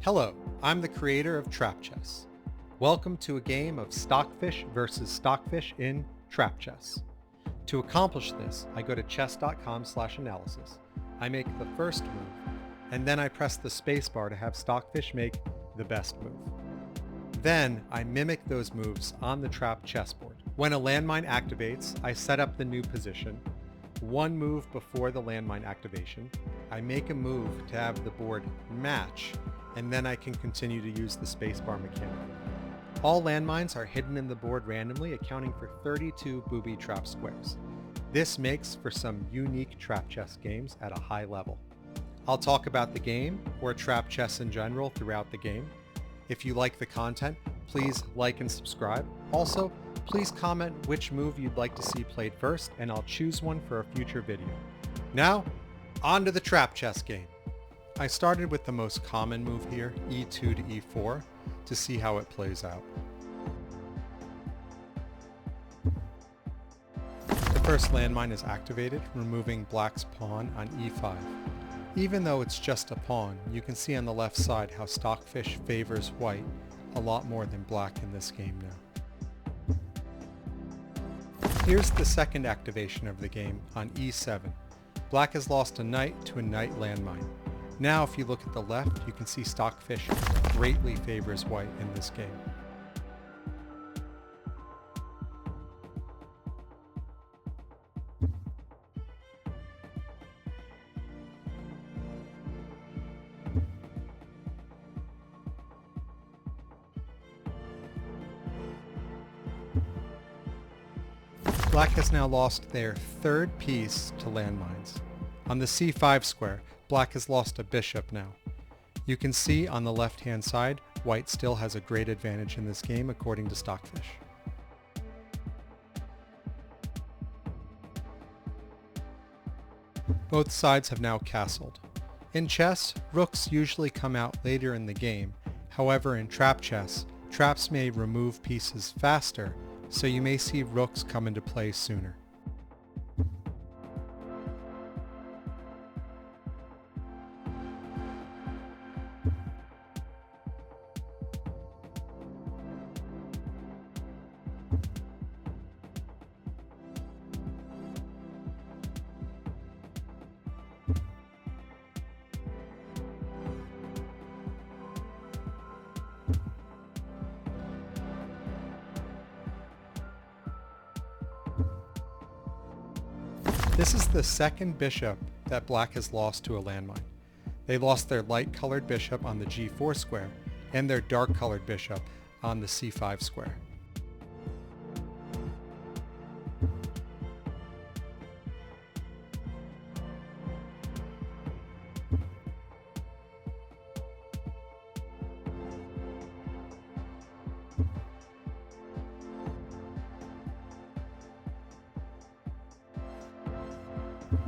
Hello, I'm the creator of trapchess. Welcome to a game of Stockfish versus Stockfish in trapchess. To accomplish this, I go to chess.com/analysis. I make the first move, and then I press the spacebar to have Stockfish make the best move. Then I mimic those moves on the trap chessboard. When a landmine activates, I set up the new position. One move before the landmine activation, I make a move to have the board match, and then I can continue to use the spacebar mechanic. All landmines are hidden in the board randomly, accounting for 32 booby trap squares. This makes for some unique trap chess games at a high level. I'll talk about the game, or trap chess in general, throughout the game. If you like the content, please like and subscribe. Also, please comment which move you'd like to see played first, and I'll choose one for a future video. Now, on to the trap chess game. I started with the most common move here, e2 to e4, to see how it plays out. The first landmine is activated, removing black's pawn on e5. Even though it's just a pawn, you can see on the left side how Stockfish favors white a lot more than black in this game now. Here's the second activation of the game on e7. Black has lost a knight to a knight landmine. Now if you look at the left, you can see Stockfish greatly favors white in this game. Black has now lost their third piece to landmines. On the c5 square, black has lost a bishop now. You can see on the left-hand side, white still has a great advantage in this game according to Stockfish. Both sides have now castled. In chess, rooks usually come out later in the game. However, in trap chess, traps may remove pieces faster, so you may see rooks come into play sooner. This is the second bishop that black has lost to a landmine. They lost their light-colored bishop on the g4 square and their dark-colored bishop on the c5 square.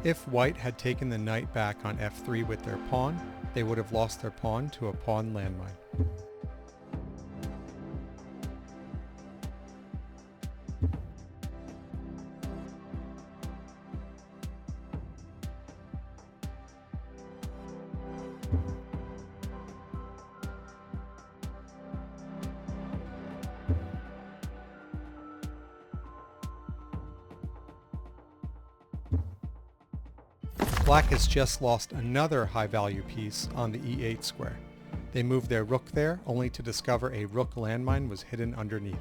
If white had taken the knight back on f3 with their pawn, they would have lost their pawn to a pawn landmine. Black has just lost another high-value piece on the e8 square. They moved their rook there, only to discover a rook landmine was hidden underneath.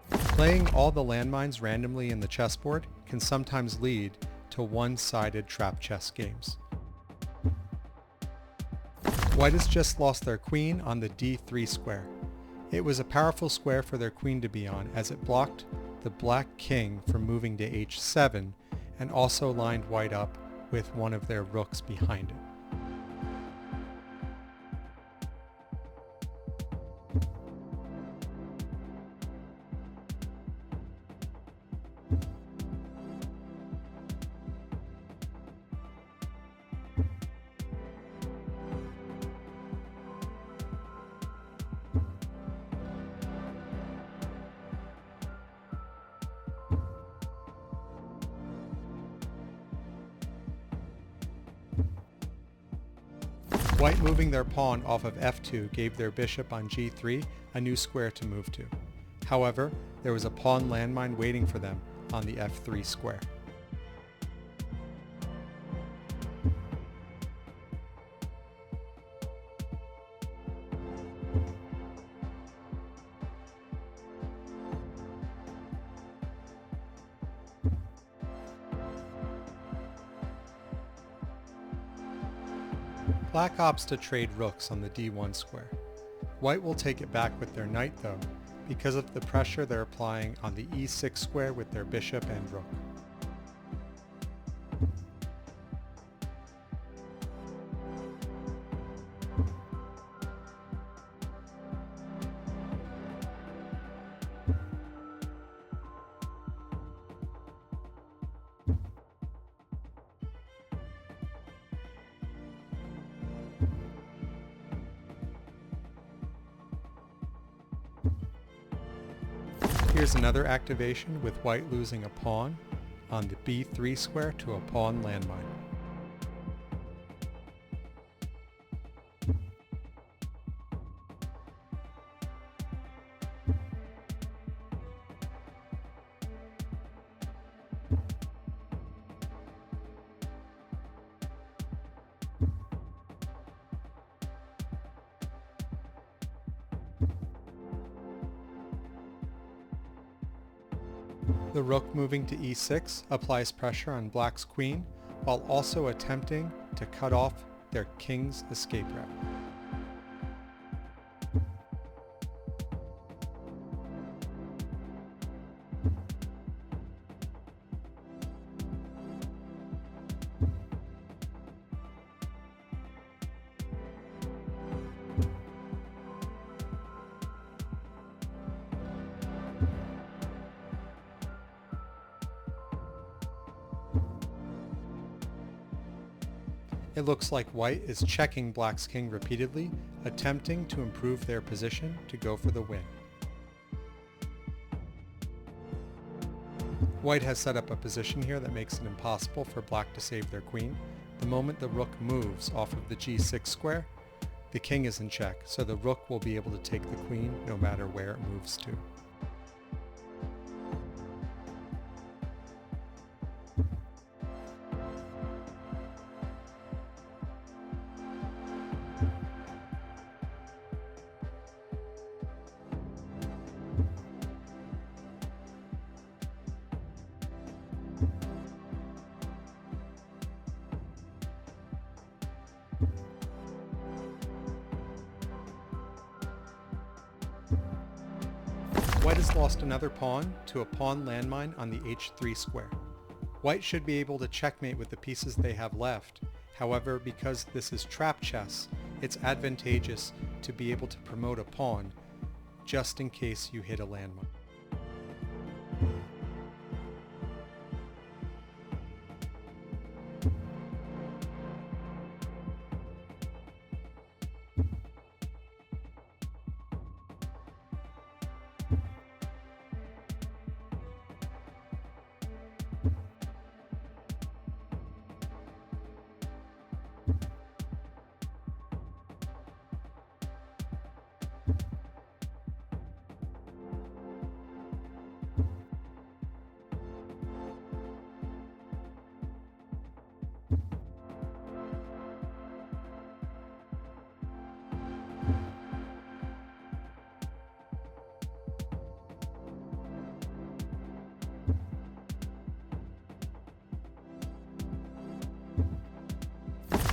Playing all the landmines randomly in the chessboard can sometimes lead to one-sided trap chess games. White has just lost their queen on the d3 square. It was a powerful square for their queen to be on, as it blocked the black king from moving to h7 and also lined white up with one of their rooks behind it. White moving their pawn off of f2 gave their bishop on g3 a new square to move to. However, there was a pawn landmine waiting for them on the f3 square. Black opts to trade rooks on the d1 square. White will take it back with their knight though, because of the pressure they're applying on the e6 square with their bishop and rook. Here's another activation with white losing a pawn on the b3 square to a pawn landmine. The rook moving to e6 applies pressure on black's queen, while also attempting to cut off their king's escape route. It looks like white is checking black's king repeatedly, attempting to improve their position to go for the win. White has set up a position here that makes it impossible for black to save their queen. The moment the rook moves off of the g6 square, the king is in check, so the rook will be able to take the queen no matter where it moves to. White has lost another pawn to a pawn landmine on the h3 square. White should be able to checkmate with the pieces they have left. However, because this is trap chess, it's advantageous to be able to promote a pawn just in case you hit a landmine.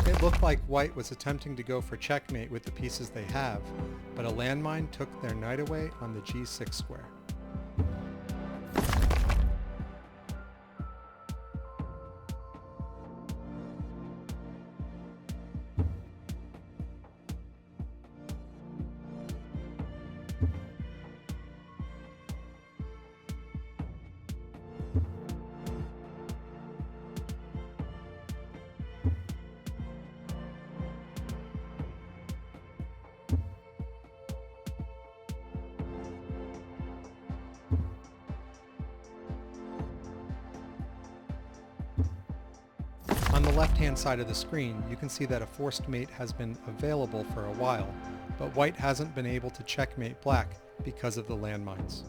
It looked like white was attempting to go for checkmate with the pieces they have, but a landmine took their knight away on the g6 square. On the left-hand side of the screen, you can see that a forced mate has been available for a while, but white hasn't been able to checkmate black because of the landmines.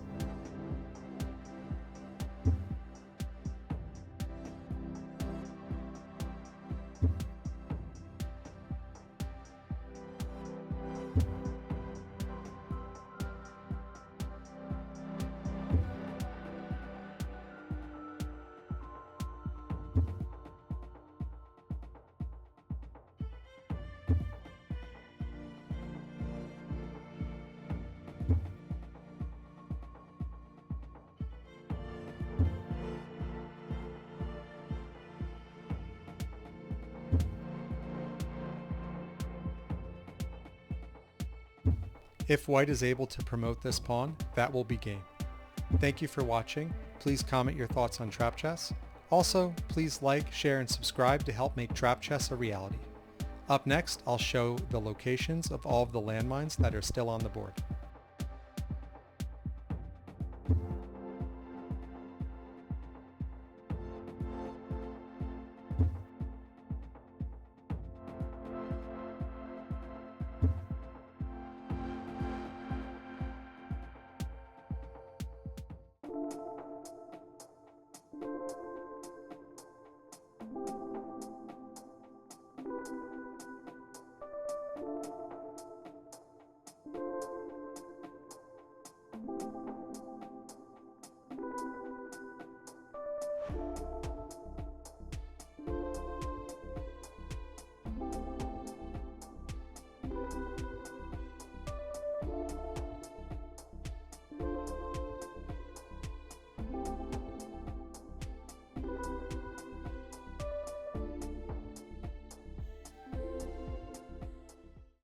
If white is able to promote this pawn, that will be game. Thank you for watching. Please comment your thoughts on trap chess. Also, please like, share, and subscribe to help make trap chess a reality. Up next, I'll show the locations of all of the landmines that are still on the board.